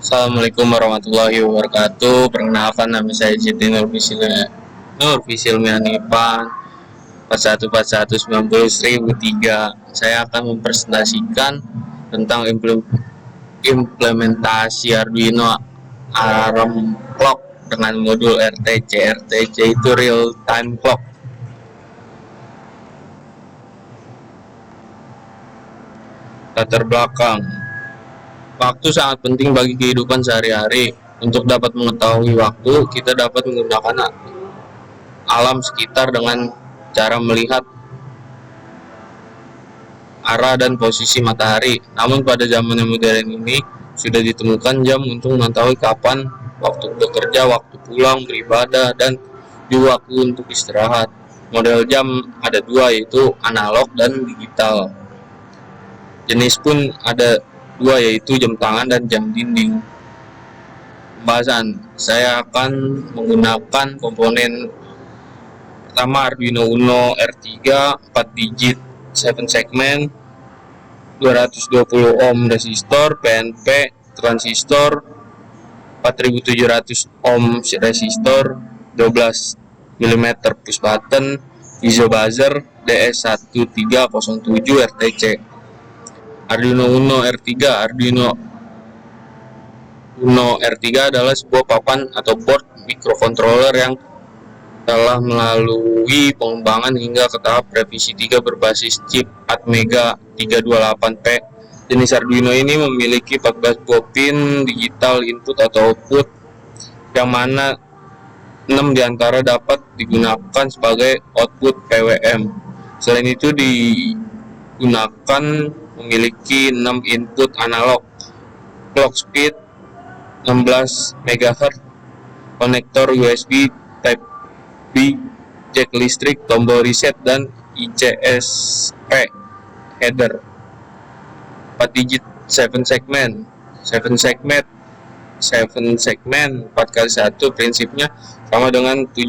Assalamualaikum warahmatullahi wabarakatuh. Perkenalkan, nama saya Siti Nurfisilmianipan 414190.1003. Saya akan mempresentasikan tentang implementasi Arduino ARM Clock dengan modul RTC. RTC itu Real Time Clock. Latar belakang: waktu sangat penting bagi kehidupan sehari-hari. Untuk dapat mengetahui waktu, kita dapat menggunakan alam sekitar dengan cara melihat arah dan posisi matahari. Namun pada zaman yang modern ini, sudah ditemukan jam untuk mengetahui kapan waktu bekerja, waktu pulang, beribadah, dan juga waktu untuk istirahat. Model jam ada dua, yaitu analog dan digital. Jenis pun ada dua, yaitu jam tangan dan jam dinding. Pembahasan: saya akan menggunakan komponen pertama Arduino Uno R3 4 digit 7 segmen, 220 ohm resistor, PNP, transistor, 4700 ohm resistor, 12 mm push button, piezo buzzer, DS1307 RTC. Arduino Uno R3 adalah sebuah papan atau board microcontroller yang telah melalui pengembangan hingga ke tahap revisi 3 berbasis chip Atmega 328P. Jenis Arduino ini memiliki 14 buah pin digital input atau output, yang mana 6 diantara dapat digunakan sebagai output PWM. Selain itu digunakan memiliki 6 input analog, clock speed 16 MHz, konektor USB Type B, jack listrik, tombol reset, dan ICSP header. 4 digit 7 segmen 4 kali 1 prinsipnya sama dengan 7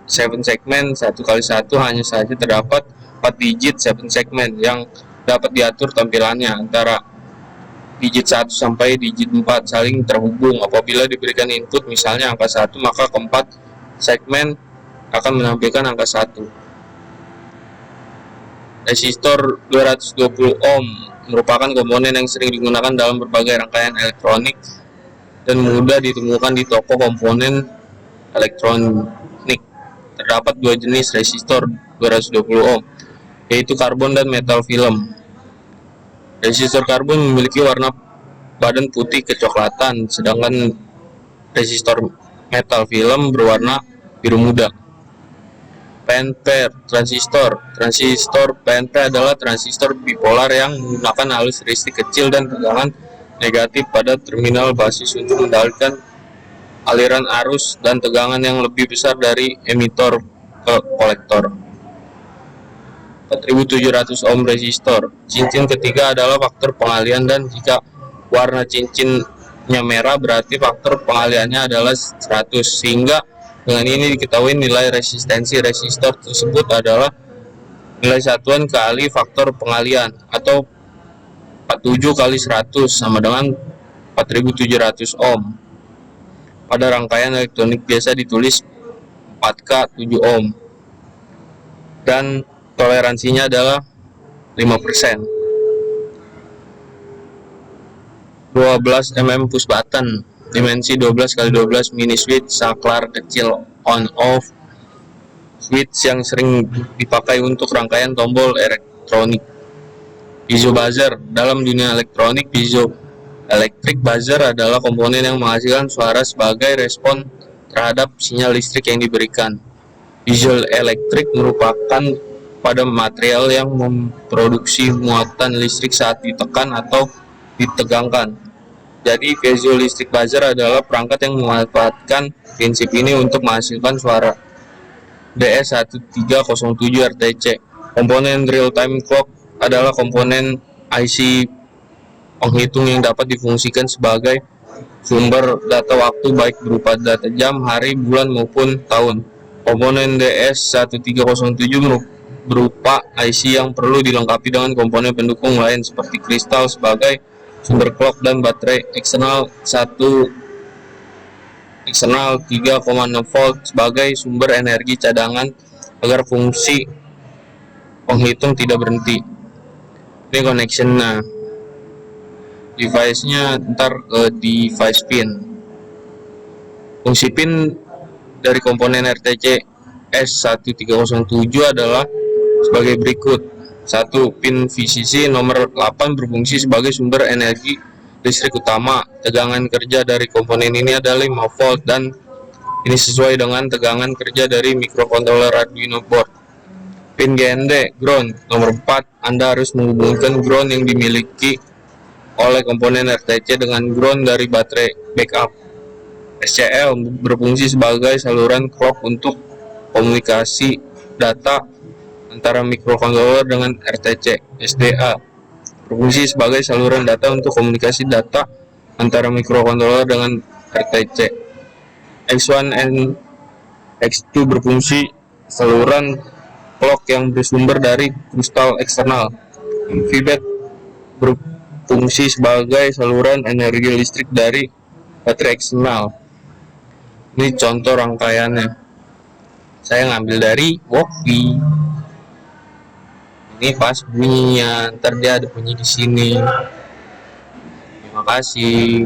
segmen 1 kali 1, hanya saja terdapat 4 digit 7 segmen yang dapat diatur tampilannya antara digit 1 sampai digit 4 saling terhubung. Apabila diberikan input misalnya angka 1, maka keempat segmen akan menampilkan angka 1. Resistor 220 ohm merupakan komponen yang sering digunakan dalam berbagai rangkaian elektronik dan mudah ditemukan di toko komponen elektronik. Terdapat dua jenis resistor 220 ohm, yaitu karbon dan metal film. Resistor karbon memiliki warna badan putih kecoklatan, sedangkan resistor metal film berwarna biru muda. PNP transistor PNP adalah transistor bipolar yang menggunakan arus listrik kecil dan tegangan negatif pada terminal basis untuk mengendalikan aliran arus dan tegangan yang lebih besar dari emitor ke kolektor. 4700 ohm resistor. Cincin ketiga adalah faktor pengalian, dan jika warna cincinnya merah berarti faktor pengaliannya adalah 100, sehingga dengan ini diketahui nilai resistensi resistor tersebut adalah nilai satuan kali faktor pengalian, atau 47 kali 100 sama dengan 4700 ohm. Pada rangkaian elektronik biasa ditulis 4K 7 ohm dan toleransinya adalah 5%. 12 mm push button, dimensi 12 x 12 mini switch saklar kecil on off, switch yang sering dipakai untuk rangkaian tombol elektronik. Piezo buzzer. Dalam dunia elektronik, piezo electric buzzer adalah komponen yang menghasilkan suara sebagai respon terhadap sinyal listrik yang diberikan. Piezo elektrik merupakan pada material yang memproduksi muatan listrik saat ditekan atau ditegangkan. Jadi piezoelectric buzzer adalah perangkat yang memanfaatkan prinsip ini untuk menghasilkan suara. DS1307 RTC. Komponen real time clock adalah komponen IC penghitung yang dapat difungsikan sebagai sumber data waktu, baik berupa data jam, hari, bulan, maupun tahun. Komponen DS1307 berupa IC yang perlu dilengkapi dengan komponen pendukung lain seperti kristal sebagai sumber clock dan baterai eksternal 3,6 volt sebagai sumber energi cadangan agar fungsi penghitung tidak berhenti. Ini connection-nya. Device-nya ntar ke device pin. Fungsi pin dari komponen RTC S1307 adalah sebagai berikut. 1. Pin VCC nomor 8 berfungsi sebagai sumber energi listrik utama. Tegangan kerja dari komponen ini adalah 5 volt dan ini sesuai dengan tegangan kerja dari microcontroller Arduino board. Pin GND ground nomor 4, Anda harus menghubungkan ground yang dimiliki oleh komponen RTC dengan ground dari baterai backup. SCL berfungsi sebagai saluran clock untuk komunikasi data antara microcontroller dengan RTC. SDA berfungsi sebagai saluran data untuk komunikasi data antara microcontroller dengan RTC. X1 and X2 berfungsi saluran clock yang bersumber dari kristal eksternal. VBAT berfungsi sebagai saluran energi listrik dari baterai eksternal. Ini contoh rangkaiannya. Saya ngambil dari Woki. Ini pas bunyinya, ntar dia ada bunyi di sini. Terima kasih.